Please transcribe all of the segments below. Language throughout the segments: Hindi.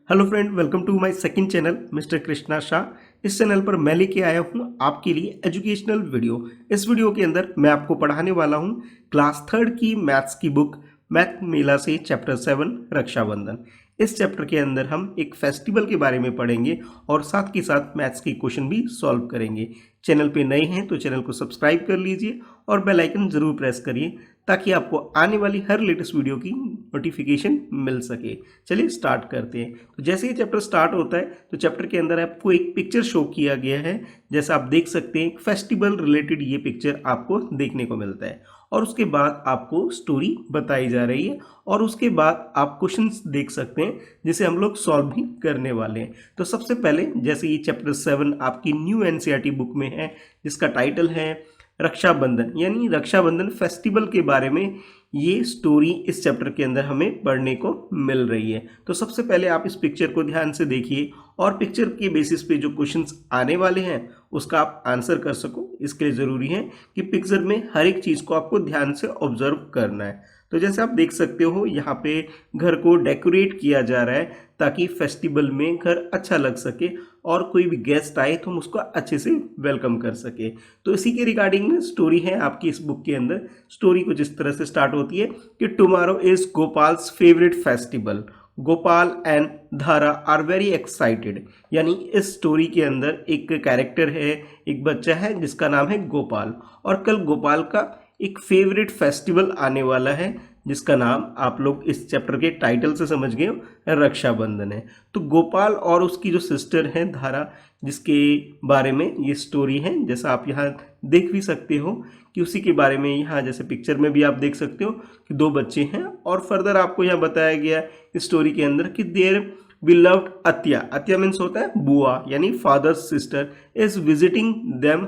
Hello friend, welcome to my second channel mister Krishna Shah. इस चैनल पर मैं लेके आया हूँ आपके लिए एजुकेशनल वीडियो। इस वीडियो के अंदर मैं आपको पढ़ाने वाला हूँ क्लास थर्ड की मैथ्स की बुक मैथ मेला से चैप्टर 7 रक्षाबंधन। इस चैप्टर के अंदर हम एक फेस्टिवल के बारे में पढ़ेंगे और साथ के साथ मैथ्स के क्वेश्चन भी सॉल्व करेंगे। चैनल पे नए हैं तो चैनल को सब्सक्राइब कर लीजिए और बेल आइकन जरूर प्रेस करिए ताकि आपको आने वाली हर लेटेस्ट वीडियो की नोटिफिकेशन मिल सके। चलिए स्टार्ट करते हैं। तो जैसे ही चैप्टर स्टार्ट होता है तो चैप्टर के अंदर आपको एक पिक्चर शो किया गया है। जैसा आप देख सकते हैं फेस्टिवल रिलेटेड ये पिक्चर आपको देखने को मिलता है और उसके बाद आपको स्टोरी बताई जा रही है और उसके बाद आप क्वेश्चंस देख सकते हैं जिसे हम लोग सॉल्व भी करने वाले हैं। तो सबसे पहले जैसे ये चैप्टर 7 आपकी न्यू एनसीईआरटी बुक में है जिसका टाइटल है रक्षाबंधन, यानी रक्षाबंधन फेस्टिवल के बारे में ये स्टोरी इस चैप्टर के अंदर हमें पढ़ने को मिल रही है। तो सबसे पहले आप इस पिक्चर को ध्यान से देखिए और पिक्चर के बेसिस पे जो क्वेश्चंस आने वाले हैं उसका आप आंसर कर सको। इसके लिए ज़रूरी है कि पिक्चर में हर एक चीज़ को आपको ध्यान से ऑब्जर्व करना है। तो जैसे आप देख सकते हो यहाँ पे घर को डेकोरेट किया जा रहा है ताकि फेस्टिवल में घर अच्छा लग सके और कोई भी गेस्ट आए तो हम उसको अच्छे से वेलकम कर सके। तो इसी के रिगार्डिंग स्टोरी है आपकी इस बुक के अंदर। स्टोरी कुछ इस तरह से स्टार्ट होती है कि tomorrow is गोपाल्स favourite festival, Gopal and धारा आर वेरी एक्साइटेड। यानी इस स्टोरी के अंदर एक कैरेक्टर है, एक बच्चा है जिसका नाम है गोपाल और कल गोपाल का एक फेवरेट फेस्टिवल आने वाला है जिसका नाम आप लोग इस चैप्टर के टाइटल से समझ गए हो, रक्षाबंधन है। तो गोपाल और उसकी जो सिस्टर है धारा, जिसके बारे में ये स्टोरी है, जैसा आप यहाँ देख भी सकते हो कि उसी के बारे में यहाँ जैसे पिक्चर में भी आप देख सकते हो कि दो बच्चे हैं और फर्दर आपको यहाँ बताया गया इस स्टोरी के अंदर कि देयर beloved अत्या, अत्या मीन्स होता है बुआ यानी father's sister, is visiting them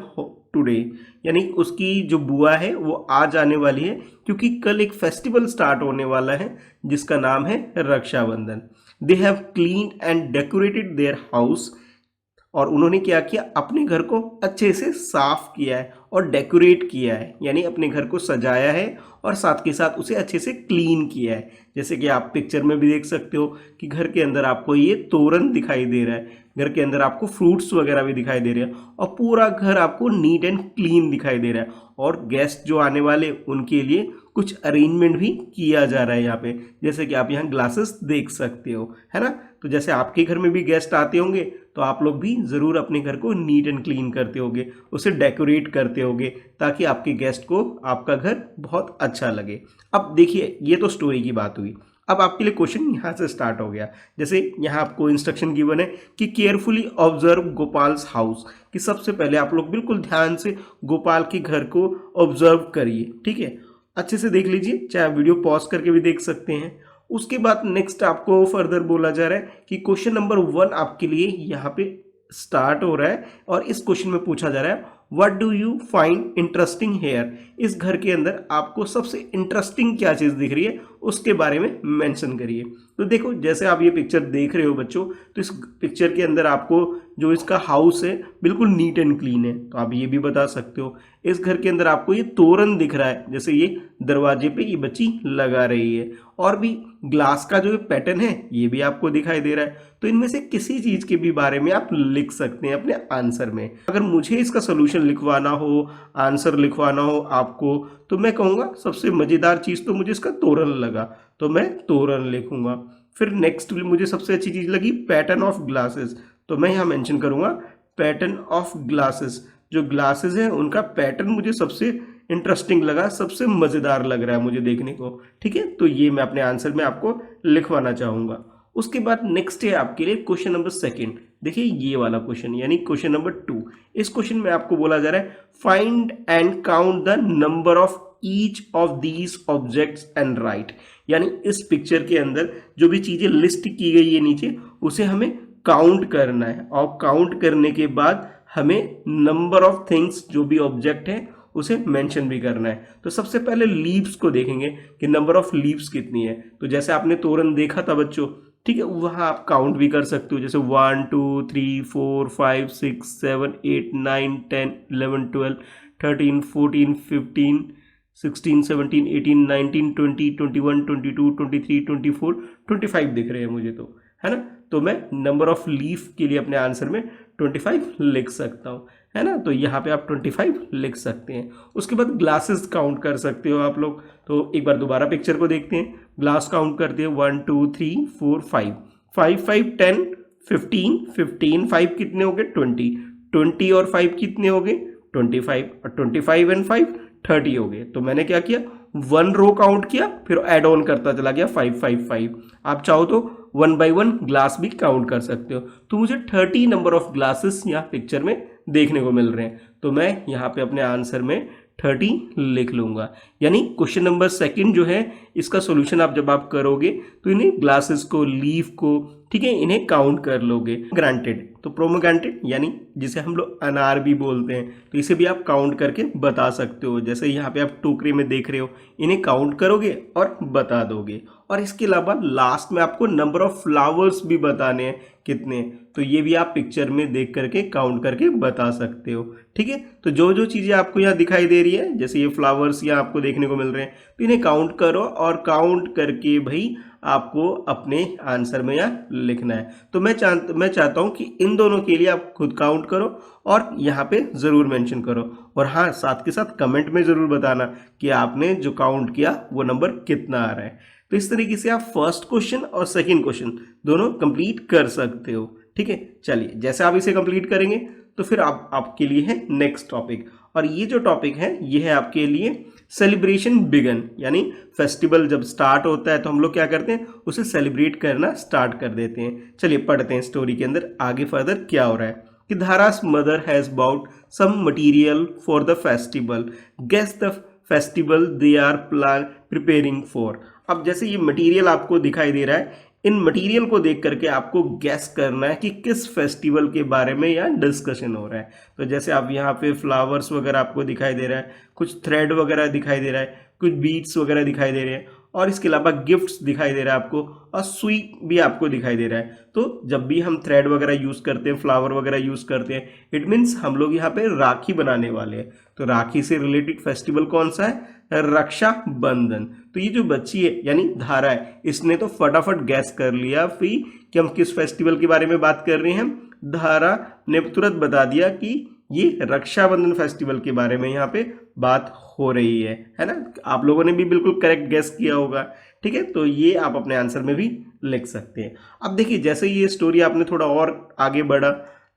today. यानी उसकी जो बुआ है वो आज आने वाली है क्योंकि कल एक फेस्टिवल स्टार्ट होने वाला है जिसका नाम है Raksha Bandhan. They have clean and decorated their house, और उन्होंने क्या किया, अपने घर को अच्छे से साफ किया है और डेकोरेट किया है, यानी अपने घर को सजाया है और साथ के साथ उसे अच्छे से क्लीन किया है। जैसे कि आप पिक्चर में भी देख सकते हो कि घर के अंदर आपको ये तोरण दिखाई दे रहा है, घर के अंदर आपको फ्रूट्स वगैरह भी दिखाई दे रहे हैं और पूरा घर आपको नीट एंड क्लीन दिखाई दे रहा है। और गेस्ट जो आने वाले उनके लिए कुछ अरेंजमेंट भी किया जा रहा है यहाँ पे, जैसे कि आप यहाँ ग्लासेस देख सकते हो, है ना। तो जैसे आपके घर में भी गेस्ट आते होंगे तो आप लोग भी ज़रूर अपने घर को नीट एंड क्लीन करते होगे, उसे डेकोरेट करते होगे ताकि आपके गेस्ट को आपका घर बहुत अच्छा लगे। अब देखिए ये तो स्टोरी की बात हुई, अब आपके लिए क्वेश्चन यहाँ से स्टार्ट हो गया। जैसे यहाँ आपको इंस्ट्रक्शन गिवन है कि केयरफुली ऑब्जर्व गोपाल्स हाउस, कि सबसे पहले आप लोग बिल्कुल ध्यान से गोपाल के घर को ऑब्जर्व करिए, ठीक है, अच्छे से देख लीजिए, चाहे वीडियो पॉज करके भी देख सकते हैं। उसके बाद नेक्स्ट आपको फर्दर बोला जा रहा है कि क्वेश्चन नंबर 1 आपके लिए यहाँ पे स्टार्ट हो रहा है और इस क्वेश्चन में पूछा जा रहा है what do you find interesting here. इस घर के अंदर आपको सबसे इंटरेस्टिंग क्या चीज़ दिख रही है उसके बारे में मेंशन करिए। तो देखो जैसे आप ये पिक्चर देख रहे हो बच्चों, तो इस पिक्चर के अंदर आपको जो इसका हाउस है बिल्कुल नीट एंड क्लीन है। तो आप ये भी बता सकते हो इस घर के अंदर आपको ये तोरण दिख रहा है, जैसे ये दरवाजे पे ये बच्ची लगा रही है, और भी ग्लास का जो पैटर्न है ये भी आपको दिखाई दे रहा है। तो इनमें से किसी चीज़ के भी बारे में आप लिख सकते हैं अपने आंसर में। अगर मुझे इसका सोल्यूशन लिखवाना हो, आंसर लिखवाना हो आपको, तो मैं कहूँगा सबसे मज़ेदार चीज़ तो मुझे इसका तोरण लगा, तो मैं तोरण लिखूंगा। फिर नेक्स्ट मुझे सबसे अच्छी चीज़ लगी पैटर्न ऑफ ग्लासेस, तो मैं यहाँ मेंशन करूँगा पैटर्न ऑफ ग्लासेस। जो ग्लासेस हैं उनका पैटर्न मुझे सबसे इंटरेस्टिंग लगा, सबसे मज़ेदार लग रहा है मुझे देखने को, ठीक है। तो ये मैं अपने आंसर में आपको लिखवाना चाहूँगा। उसके बाद नेक्स्ट है आपके लिए क्वेश्चन नंबर 2। देखिए ये वाला क्वेश्चन यानी क्वेश्चन नंबर 2। इस क्वेश्चन में आपको बोला जा रहा है find and count the number of each of these objects and right. यानी इस पिक्चर के अंदर जो भी चीज़ें लिस्ट की गई है नीचे उसे हमें काउंट करना है और काउंट करने के बाद हमें नंबर ऑफ थिंग्स जो भी ऑब्जेक्ट है उसे मेंशन भी करना है। तो सबसे पहले लीव्स को देखेंगे कि नंबर ऑफ लीव्स कितनी है। तो जैसे आपने तोरण देखा था बच्चों, ठीक है, वहाँ आप काउंट भी कर सकते हो, जैसे 1 2 3 4 5 6 7 8 9 10 11 12 13 14 15 16 17 18 19 20 21 22 23 24 25 दिख रहे हैं मुझे तो, है ना। तो मैं नंबर ऑफ लीफ के लिए अपने आंसर में 25 लिख सकता हूँ, है ना। तो यहाँ पे आप 25 लिख सकते हैं। उसके बाद ग्लासेस काउंट कर सकते हो आप लोग। तो एक बार दोबारा पिक्चर को देखते हैं, ग्लास काउंट करते हैं 1 2 3 4 5, 5 5 10 15 15, 5 कितने हो गए 20, 20 और 5 कितने हो गए 25, और 25 एंड 5 30 हो गए। तो मैंने क्या किया, 1 रो काउंट किया, फिर ऐड ऑन करता चला गया 5 5 5। आप चाहो तो 1 बाई 1 ग्लास भी काउंट कर सकते हो। तो मुझे 30 नंबर ऑफ ग्लासेस यहाँ पिक्चर में देखने को मिल रहे हैं। तो मैं यहाँ पे अपने आंसर में 30 लिख लूंगा। यानी क्वेश्चन नंबर सेकंड जो है, इसका सॉल्यूशन आप जब आप करोगे तो इन्हें ग्लासेस को, लीफ को, ठीक है, इन्हें काउंट कर लोगे। ग्रांटेड, तो प्रोमोग्रांटेड यानी जिसे हम लोग अनार भी बोलते हैं, तो इसे भी आप काउंट करके बता सकते हो। जैसे यहाँ पे आप टोकरी में देख रहे हो, इन्हें काउंट करोगे और बता दोगे। और इसके अलावा लास्ट में आपको नंबर ऑफ फ्लावर्स भी बताने हैं कितने, तो ये भी आप पिक्चर में देख करके काउंट करके बता सकते हो। ठीक है, तो जो जो चीज़ें आपको यहाँ दिखाई दे रही है, जैसे ये फ्लावर्स यहाँ आपको देखने को मिल रहे हैं, तो इन्हें काउंट करो और काउंट करके भाई आपको अपने आंसर में यहाँ लिखना है। तो मैं चाहता हूँ कि इन दोनों के लिए आप खुद काउंट करो और यहाँ पे ज़रूर मेंशन करो। और हाँ, साथ के साथ कमेंट में ज़रूर बताना कि आपने जो काउंट किया वो नंबर कितना आ रहा है। तो इस तरीके से आप फर्स्ट क्वेश्चन और सेकंड क्वेश्चन दोनों कंप्लीट कर सकते हो। ठीक है, चलिए जैसे आप इसे कंप्लीट करेंगे तो फिर आपके लिए है नेक्स्ट टॉपिक। और ये जो टॉपिक है ये है आपके लिए सेलिब्रेशन बिगन, यानी फेस्टिवल जब स्टार्ट होता है तो हम लोग क्या करते हैं, उसे सेलिब्रेट करना स्टार्ट कर देते हैं। चलिए पढ़ते हैं स्टोरी के अंदर आगे फर्दर क्या हो रहा है। कि धारा's mother has bought some material for the festival. Guess the festival they are preparing for. अब जैसे ये मटेरियल आपको दिखाई दे रहा है, इन मटेरियल को देख करके आपको गैस करना है कि किस फेस्टिवल के बारे में यहाँ डिस्कशन हो रहा है। तो जैसे आप यहाँ पे फ्लावर्स वगैरह आपको दिखाई दे रहा है, कुछ थ्रेड वगैरह दिखाई दे रहा है, कुछ बीड्स वगैरह दिखाई दे रहे हैं, और इसके अलावा गिफ्ट्स दिखाई दे रहा है आपको, और सुई भी आपको दिखाई दे रहा है। तो जब भी हम थ्रेड वगैरह यूज़ करते हैं, फ्लावर वगैरह यूज़ करते हैं, इट मीन्स हम लोग यहाँ पे राखी बनाने वाले हैं। तो राखी से रिलेटेड फेस्टिवल कौन सा है, रक्षाबंधन। तो ये जो बच्ची है यानी धारा है, इसने तो फटाफट गैस कर लिया फिर कि हम किस फेस्टिवल के बारे में बात कर रहे हैं। धारा ने तुरंत बता दिया कि ये रक्षाबंधन फेस्टिवल के बारे में यहाँ पे बात हो रही है ना। आप लोगों ने भी बिल्कुल करेक्ट गैस किया होगा। ठीक है, तो ये आप अपने आंसर में भी लिख सकते हैं। अब देखिए, जैसे ये स्टोरी आपने थोड़ा और आगे बढ़ा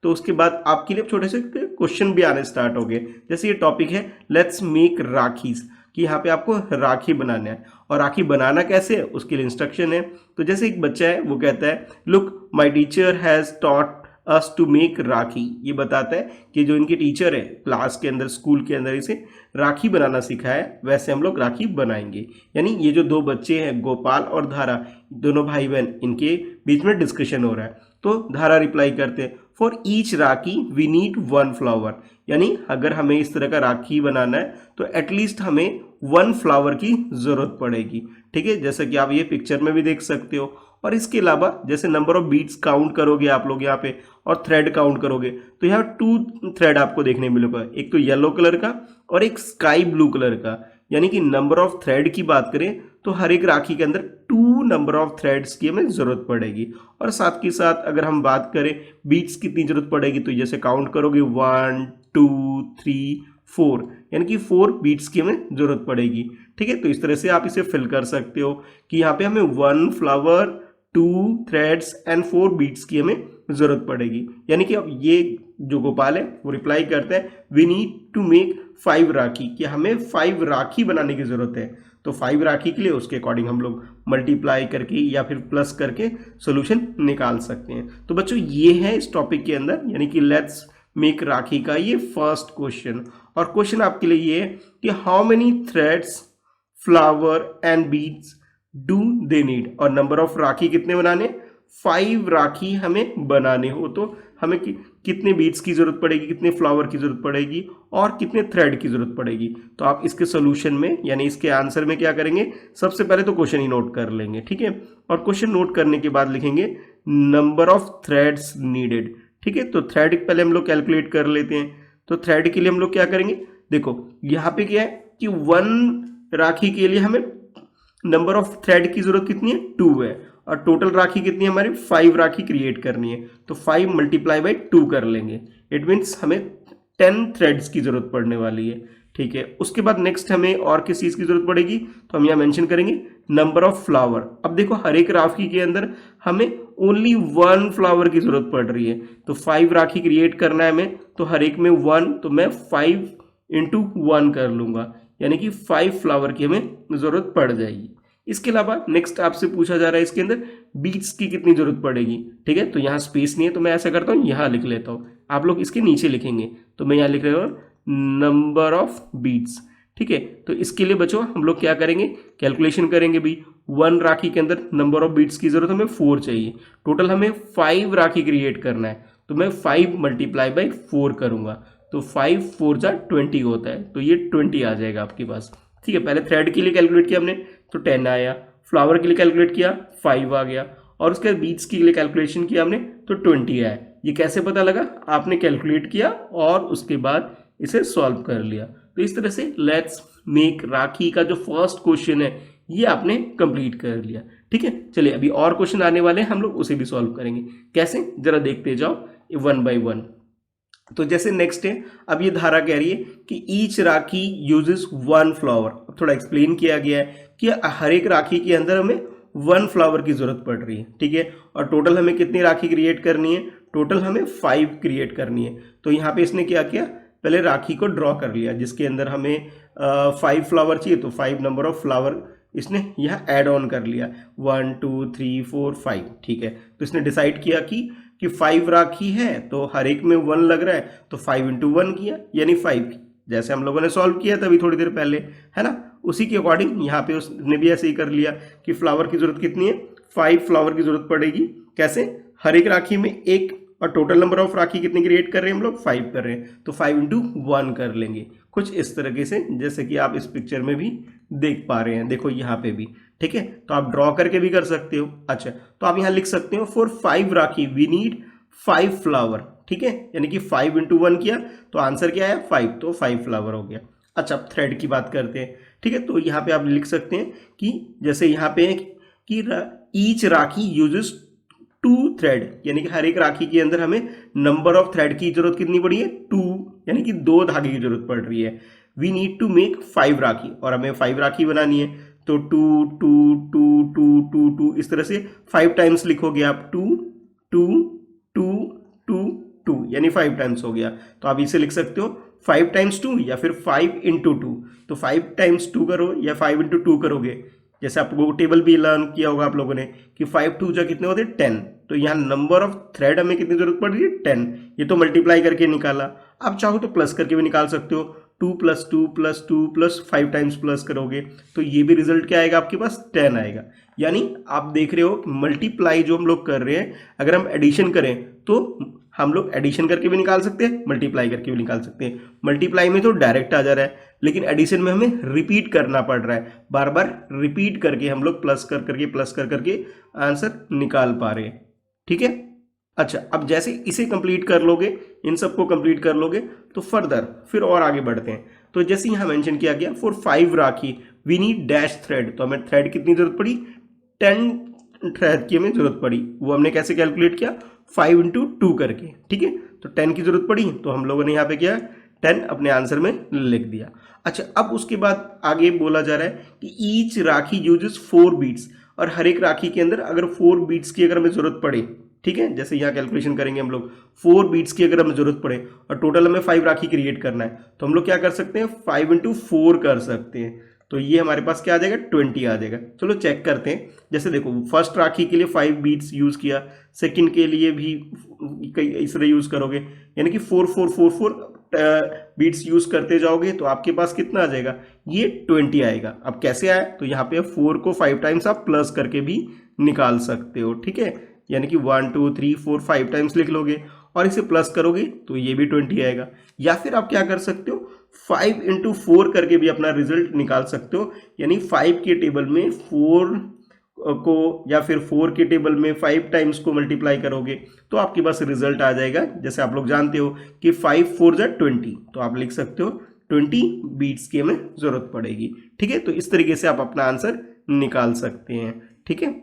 तो उसके बाद आपके लिए छोटे से क्वेश्चन भी आने स्टार्ट हो गए। जैसे ये टॉपिक है लेट्स मेक राखीज, कि यहाँ पे आपको राखी बनाना है, और राखी बनाना कैसे है उसके लिए इंस्ट्रक्शन है। तो जैसे एक बच्चा है वो कहता है look my teacher has taught us to make rakhi. ये बताता है कि जो इनके टीचर है क्लास के अंदर, स्कूल के अंदर इसे राखी बनाना सिखाया है, वैसे हम लोग राखी बनाएंगे। यानी ये जो दो बच्चे हैं गोपाल और धारा, दोनों भाई बहन, इनके बीच में डिस्कशन हो रहा है। तो धारा रिप्लाई करते हैं for each rakhi we need 1 flower, यानी अगर हमें इस तरह का राखी बनाना है तो एटलीस्ट हमें 1 फ्लावर की जरूरत पड़ेगी। ठीक है, जैसा कि आप ये पिक्चर में भी देख सकते हो। और इसके अलावा जैसे नंबर ऑफ बीट्स काउंट करोगे आप लोग यहाँ पे, और थ्रेड काउंट करोगे, तो यहाँ 2 थ्रेड आपको देखने मिलेगा, एक तो येलो कलर का और एक स्काई ब्लू कलर का। यानी कि नंबर ऑफ थ्रेड की बात करें तो हर एक राखी के अंदर 2 नंबर ऑफ थ्रेड्स की हमें जरूरत पड़ेगी। और साथ के साथ अगर हम बात करें बीट्स कितनी जरूरत पड़ेगी, तो जैसे काउंट करोगे 1 2 3 4, यानी कि 4 बीट्स की हमें जरूरत पड़ेगी। ठीक है, तो इस तरह से आप इसे फिल कर सकते हो कि यहाँ पे हमें 1 फ्लावर, 2 थ्रेड्स एंड 4 बीट्स की हमें जरूरत पड़ेगी। यानी कि अब ये जो गोपाल है वो रिप्लाई करते हैं वी नीड टू मेक 5 राखी, कि हमें 5 राखी बनाने की जरूरत है। तो 5 राखी के लिए उसके अकॉर्डिंग हम लोग मल्टीप्लाई करके या फिर प्लस करके सोल्यूशन निकाल सकते हैं। तो बच्चों ये है इस टॉपिक के अंदर, यानी कि लेट्स मेक राखी का ये फर्स्ट क्वेश्चन। और क्वेश्चन आपके लिए ये है कि how many threads, flower and beads do they need, और नंबर ऑफ राखी कितने बनाने, 5 राखी हमें बनाने हो तो हमें कितने बीड्स की जरूरत पड़ेगी, कितने फ्लावर की जरूरत पड़ेगी, और कितने थ्रेड की जरूरत पड़ेगी। तो आप इसके सोल्यूशन में यानी इसके आंसर में क्या करेंगे, सबसे पहले तो क्वेश्चन ही नोट कर लेंगे। ठीक है, और क्वेश्चन नोट करने के बाद लिखेंगे नंबर ऑफ थ्रेड्स नीडेड। ठीक है, तो थ्रेड पहले हम लोग कैलकुलेट कर लेते हैं। तो थ्रेड के लिए हम लोग क्या करेंगे, देखो यहाँ पे क्या है कि 1 राखी के लिए हमें नंबर ऑफ थ्रेड की जरूरत कितनी है, 2 है, और टोटल राखी कितनी है हमारी 5 राखी क्रिएट करनी है, तो 5 मल्टीप्लाई बाई 2 कर लेंगे। इट मीन्स हमें 10 थ्रेड्स की जरूरत पड़ने वाली है, ठीक है। उसके बाद नेक्स्ट हमें और किस चीज़ की जरूरत पड़ेगी, तो हम यहाँ मेंशन करेंगे नंबर ऑफ फ्लावर। अब देखो हर एक राखी के अंदर हमें ओनली 1 फ्लावर की जरूरत पड़ रही है, तो 5 राखी क्रिएट करना है हमें, तो हर एक में 1, तो मैं 5 इंटू 1 कर लूंगा, यानी कि 5 फ्लावर की हमें जरूरत पड़ जाएगी। इसके अलावा नेक्स्ट आपसे पूछा जा रहा है इसके अंदर बीट्स की कितनी जरूरत पड़ेगी, ठीक है। तो यहाँ स्पेस नहीं है, तो मैं ऐसा करता हूँ यहाँ लिख लेता हूँ, आप लोग इसके नीचे लिखेंगे, तो मैं यहाँ लिख रहा हूँ नंबर ऑफ बीट्स, ठीक है। तो इसके लिए बच्चों हम लोग क्या करेंगे, कैलकुलेशन करेंगे भी। 1 राखी के अंदर नंबर ऑफ बीट्स की जरूरत हमें 4 चाहिए, टोटल हमें 5 राखी क्रिएट करना है, तो मैं 5 मल्टीप्लाई बाई 4 करूंगा, तो 5 4 जा 20 होता है, तो ये 20 आ जाएगा आपके पास, ठीक है। पहले थ्रेड के लिए कैलकुलेट किया हमने तो 10 आया, फ्लावर के लिए कैलकुलेट किया 5 आ गया, और उसके बाद बीट्स के लिए कैलकुलेशन किया हमने तो 20 आया। ये कैसे पता लगा, आपने कैलकुलेट किया और उसके बाद इसे सॉल्व कर लिया। तो इस तरह से लेट्स मेक राखी का जो फर्स्ट क्वेश्चन है ये आपने कंप्लीट कर लिया, ठीक है। चलिए अभी और क्वेश्चन आने वाले हैं, हम लोग उसे भी सॉल्व करेंगे। कैसे, जरा देखते जाओ 1 बाई 1। तो जैसे नेक्स्ट है, अब ये धारा कह रही है कि ईच राखी यूजेस 1 फ्लावर। अब थोड़ा एक्सप्लेन किया गया है कि हर एक राखी के अंदर हमें 1 फ्लावर की जरूरत पड़ रही है, ठीक है। और टोटल हमें कितनी राखी क्रिएट करनी है, टोटल हमें 5 क्रिएट करनी है। तो यहाँ पे इसने क्या किया, पहले राखी को ड्रॉ कर लिया जिसके अंदर हमें 5 फ्लावर चाहिए, तो 5 नंबर ऑफ फ्लावर इसने यहाँ ऐड ऑन कर लिया, 1 2 3 4 5, ठीक है। तो इसने डिसाइड किया कि 5 राखी है तो हर एक में 1 लग रहा है, तो 5 इंटू 1 किया, यानी 5, जैसे हम लोगों ने सॉल्व किया था अभी थोड़ी देर पहले, है ना। उसी के अकॉर्डिंग यहाँ पे उसने भी ऐसे ही कर लिया कि फ्लावर की जरूरत कितनी है, 5 फ्लावर की जरूरत पड़ेगी। कैसे, हर एक राखी में एक, और टोटल नंबर ऑफ राखी कितनी क्रिएट कर रहे हैं हम लोग, 5 कर रहे हैं, तो 5 इंटू 1 कर लेंगे, कुछ इस तरीके से जैसे कि आप इस पिक्चर में भी देख पा रहे हैं, देखो यहाँ पे भी, ठीक है। तो आप ड्रॉ करके भी कर सकते हो। अच्छा, तो आप यहाँ लिख सकते हो for 5 rakhi we need 5 flower, ठीक है, यानी कि 5 इंटू 1 किया तो आंसर क्या आया 5, तो 5 फ्लावर हो गया। अच्छा, अब थ्रेड की बात करते हैं, ठीक है। तो यहाँ पे आप लिख सकते हैं कि जैसे यहाँ पे है कि ईच राखी यूजेस 2 थ्रेड, यानी कि हर एक राखी के अंदर हमें नंबर ऑफ थ्रेड की जरूरत कितनी पड़ी है, 2, यानी कि 2 धागे की जरूरत पड़ रही है। वी नीड टू मेक 5 राखी, और हमें 5 राखी बनानी है, तो 2 2 2 2 2 2 इस तरह से 5 टाइम्स लिखोगे आप, 2 2 2 2 2, यानी 5 टाइम्स हो गया। तो आप इसे लिख सकते हो 5 टाइम्स 2 या फिर 5 इंटू 2, तो 5 टाइम्स 2 करो या 5 इंटू 2 करोगे, जैसे आपको टेबल भी लर्न किया होगा आप लोगों ने कि 5 2 जा कितने होते हैं 10, तो यहाँ नंबर ऑफ थ्रेड हमें कितनी जरूरत पड़ रही है 10, ये तो मल्टीप्लाई करके निकाला। आप चाहो तो प्लस करके भी निकाल सकते हो, 2 plus 2 plus 2 plus 5 times plus करोगे तो ये भी रिजल्ट क्या आएगा आपके पास 10 आएगा। यानी आप देख रहे हो मल्टीप्लाई जो हम लोग कर रहे हैं, अगर हम एडिशन करें तो हम लोग एडिशन करके भी निकाल सकते हैं, मल्टीप्लाई करके भी निकाल सकते हैं। मल्टीप्लाई में तो डायरेक्ट आ जा रहा है, लेकिन एडिशन में हमें रिपीट करना पड़ रहा है, बार बार रिपीट करके हम लोग प्लस कर करके प्लस कर करके आंसर निकाल पा रहे हैं, ठीक है। अच्छा, अब जैसे इसे कंप्लीट कर लोगे, इन सबको कंप्लीट कर लोगे तो फर्दर फिर और आगे बढ़ते हैं। तो जैसे यहाँ मेंशन किया गया for 5 rakhi we need dash thread, तो हमें थ्रेड कितनी जरूरत पड़ी, 10 थ्रेड की हमें जरूरत पड़ी। वो हमने कैसे कैलकुलेट किया, 5 इंटू 2 करके, ठीक है। तो 10 की जरूरत पड़ी तो हम लोगों ने यहाँ पे किया 10 अपने आंसर में लिख दिया। अच्छा, अब उसके बाद आगे बोला जा रहा है कि ईच राखी यूजेस 4 बीट्स, और हर एक राखी के अंदर अगर 4 बीट्स की अगर हमें जरूरत पड़े, ठीक है, जैसे यहाँ कैलकुलेशन करेंगे हम लोग 4 बीट्स की अगर हमें जरूरत पड़े और टोटल हमें 5 राखी क्रिएट करना है, तो हम लोग क्या कर सकते हैं 5 इंटू 4 कर सकते हैं, तो ये हमारे पास क्या आ जाएगा 20 आ जाएगा। चलो चेक करते हैं, जैसे देखो फर्स्ट राखी के लिए 5 बीट्स यूज किया, सेकंड के लिए भी कई इस तरह यूज करोगे, यानी कि 4 4 4 4 बीट्स यूज करते जाओगे तो आपके पास कितना आ जाएगा, ये 20 आएगा। अब कैसे आया, तो यहाँ पे 4 को 5 टाइम्स आप प्लस करके भी निकाल सकते हो, ठीक है, यानी कि 1 2 3 4 5 टाइम्स लिख लोगे और इसे प्लस करोगे तो ये भी 20 आएगा। या फिर आप क्या कर सकते हो 5 इंटू 4 करके भी अपना रिजल्ट निकाल सकते हो, यानी 5 के टेबल में 4 को या फिर 4 के टेबल में 5 टाइम्स को मल्टीप्लाई करोगे तो आपके पास रिजल्ट आ जाएगा। जैसे आप लोग जानते हो कि 5 4 जा 20, तो आप लिख सकते हो 20 बीट्स की हमें जरूरत पड़ेगी, ठीक है। तो इस तरीके से आप अपना आंसर निकाल सकते हैं, ठीक है।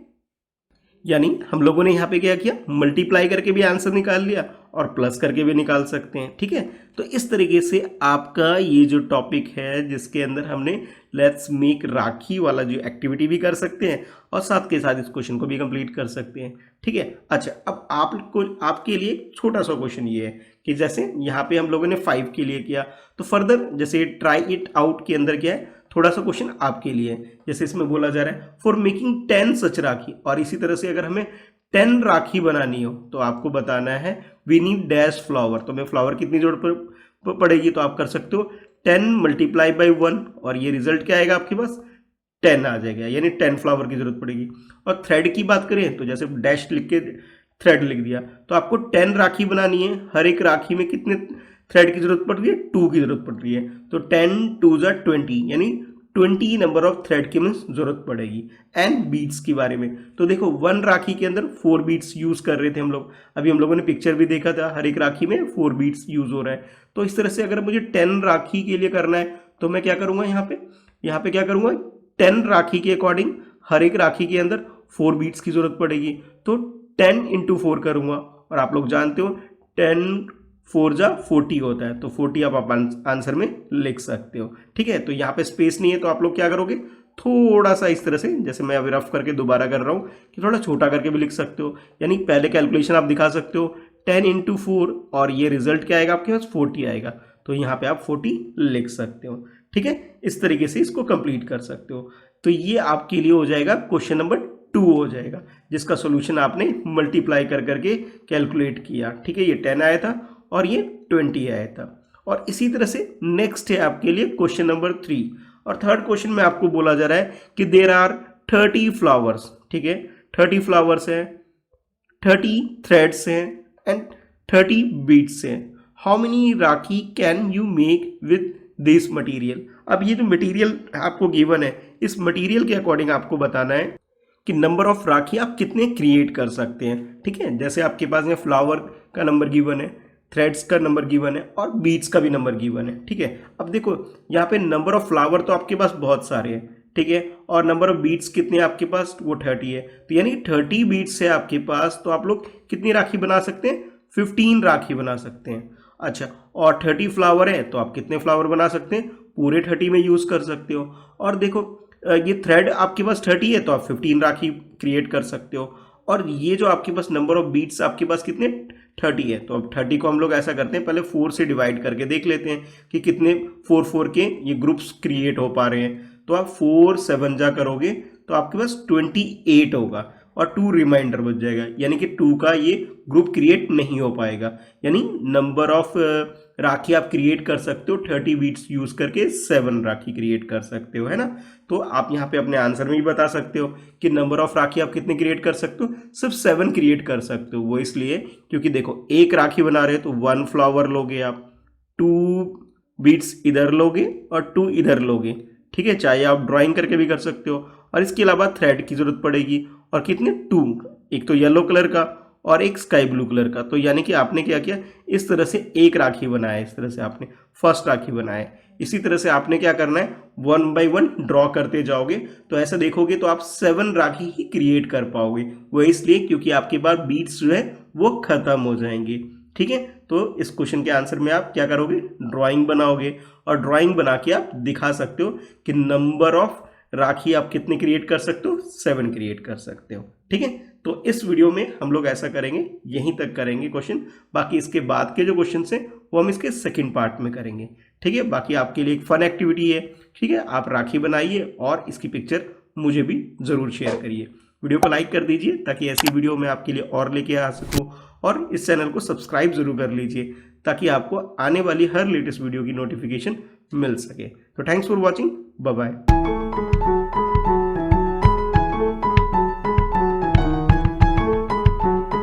यानी हम लोगों ने यहाँ पे क्या किया, मल्टीप्लाई करके भी आंसर निकाल लिया और प्लस करके भी निकाल सकते हैं। ठीक है, तो इस तरीके से आपका ये जो टॉपिक है जिसके अंदर हमने लेट्स मेक राखी वाला जो एक्टिविटी भी कर सकते हैं और साथ के साथ इस क्वेश्चन को भी कंप्लीट कर सकते हैं। ठीक है, अच्छा अब आपके लिए छोटा सा क्वेश्चन ये है कि जैसे यहाँ पे हम लोगों ने 5 के लिए किया, तो फर्दर जैसे ट्राई इट आउट के अंदर क्या है, थोड़ा सा क्वेश्चन आपके लिए, जैसे इसमें बोला जा रहा है फॉर मेकिंग 10 सच राखी, और इसी तरह से अगर हमें 10 राखी बनानी हो तो आपको बताना है वी नीड डैश फ्लावर, तो हमें फ्लावर कितनी जरूरत पड़ेगी, तो आप कर सकते हो 10 मल्टीप्लाई बाई 1 और ये रिजल्ट क्या आएगा आपके पास 10 आ जाएगा, यानी 10 फ्लावर की जरूरत पड़ेगी। और थ्रेड की बात करें तो जैसे डैश लिख के थ्रेड लिख दिया, तो आपको 10 राखी बनानी है, हर एक राखी में कितने थ्रेड की जरूरत पड़ रही है, 2 की जरूरत पड़ रही है, तो 10 2 जा 20 यानी 20 नंबर ऑफ थ्रेड की मीन्स जरूरत पड़ेगी। एंड बीट्स के बारे में तो देखो 1 राखी के अंदर 4 बीट्स यूज कर रहे थे हम लोग, अभी हम लोगों ने पिक्चर भी देखा था, हर एक राखी में 4 बीट्स यूज हो रहा है। तो इस तरह से अगर मुझे 10 राखी के लिए करना है तो मैं क्या करूंगा, यहाँ पे क्या करूंगा, 10 राखी के अकॉर्डिंग हर एक राखी के अंदर 4 बीट्स की जरूरत पड़ेगी, तो 10 × 4 करूंगा, और आप लोग जानते हो 10 4 जा 40 होता है, तो 40 आप आंसर में लिख सकते हो। ठीक है, तो यहाँ पे स्पेस नहीं है तो आप लोग क्या करोगे, थोड़ा सा इस तरह से, जैसे मैं अभी रफ करके दोबारा कर रहा हूँ कि थोड़ा छोटा करके भी लिख सकते हो, यानी पहले कैलकुलेशन आप दिखा सकते हो 10 × 4 और ये रिजल्ट क्या आएगा आपके पास 40 आएगा, तो यहाँ पे आप 40 लिख सकते हो। ठीक है, इस तरीके से इसको कंप्लीट कर सकते हो। तो ये आपके लिए हो जाएगा क्वेश्चन नंबर 2 हो जाएगा, जिसका सोल्यूशन आपने मल्टीप्लाई कर करके कैलकुलेट किया। ठीक है, ये 10 आया था और ये 20 आया था। और इसी तरह से नेक्स्ट है आपके लिए क्वेश्चन नंबर 3, और थर्ड क्वेश्चन में आपको बोला जा रहा है कि देयर आर 30 फ्लावर्स। ठीक है, 30 फ्लावर्स हैं, 30 थ्रेड्स हैं एंड 30 बीड्स हैं, how many rakhi can you make with this material. अब ये जो मटीरियल आपको गिवन है, इस मटीरियल के अकॉर्डिंग आपको बताना है कि नंबर ऑफ राखी आप कितने क्रिएट कर सकते हैं। ठीक है, जैसे आपके पास में फ्लावर का नंबर गिवन है, थ्रेड्स का नंबर गिवन है और बीड्स का भी नंबर गिवन है। ठीक है, अब देखो यहाँ पे नंबर ऑफ फ्लावर तो आपके पास बहुत सारे हैं, ठीक है, और नंबर ऑफ बीड्स कितने आपके पास, वो 30 है, तो यानी 30 बीड्स है आपके पास, तो आप लोग कितनी राखी बना सकते हैं, 15 राखी बना सकते हैं। अच्छा, और 30 फ्लावर है तो आप कितने फ्लावर बना सकते हैं, पूरे 30 में यूज कर सकते हो। और देखो ये थ्रेड आपके पास 30 है तो आप 15 राखी क्रिएट कर सकते हो, और ये जो आपके पास नंबर ऑफ बीट्स आपके पास कितने 30 है, तो अब 30 को हम लोग ऐसा करते हैं, पहले 4 से डिवाइड करके देख लेते हैं कि कितने 4 के ये ग्रुप्स क्रिएट हो पा रहे हैं। तो आप 4 7 जा करोगे तो आपके पास 28 होगा और 2 रिमाइंडर बच जाएगा, यानी कि 2 का ये ग्रुप क्रिएट नहीं हो पाएगा, यानी नंबर ऑफ राखी आप क्रिएट कर सकते हो 30 बीट्स यूज करके 7 राखी क्रिएट कर सकते हो, है ना। तो आप यहाँ पे अपने आंसर में भी बता सकते हो कि नंबर ऑफ राखी आप कितने क्रिएट कर सकते हो, सिर्फ 7 क्रिएट कर सकते हो। वो इसलिए क्योंकि देखो एक राखी बना रहे हो तो 1 फ्लावर लोगे आप, 2 बीट्स इधर लोगे और 2 इधर लोगे। ठीक है, चाहे आप ड्राइंग करके भी कर सकते हो, और इसके अलावा थ्रेड की जरूरत पड़ेगी, और कितने 2, एक तो येलो कलर का और एक स्काई ब्लू कलर का, तो यानी कि आपने क्या किया, इस तरह से एक राखी बनाया, इस तरह से आपने फर्स्ट राखी बनाया। इसी तरह से आपने क्या करना है, 1 बाई 1 ड्रॉ करते जाओगे, तो ऐसा देखोगे तो आप 7 राखी ही क्रिएट कर पाओगे। वो इसलिए क्योंकि आपके पास बीट्स जो है वो खत्म हो जाएंगे। ठीक है, तो इस क्वेश्चन के आंसर में आप क्या करोगे, ड्राइंग बनाओगे, और ड्राइंग बना के आप दिखा सकते हो कि नंबर ऑफ राखी आप कितने क्रिएट कर सकते हो, 7 क्रिएट कर सकते हो। ठीक है, तो इस वीडियो में हम लोग ऐसा करेंगे, यहीं तक करेंगे क्वेश्चन, बाकी इसके बाद के जो क्वेश्चन हैं वो हम इसके सेकंड पार्ट में करेंगे। ठीक है, बाकी आपके लिए एक फन एक्टिविटी है। ठीक है, आप राखी बनाइए और इसकी पिक्चर मुझे भी ज़रूर शेयर करिए। वीडियो को लाइक कर दीजिए ताकि ऐसी वीडियो मैं आपके लिए और लेके आ सकूँ, और इस चैनल को सब्सक्राइब जरूर कर लीजिए ताकि आपको आने वाली हर लेटेस्ट वीडियो की नोटिफिकेशन मिल सके। तो thanks for watching, bye bye.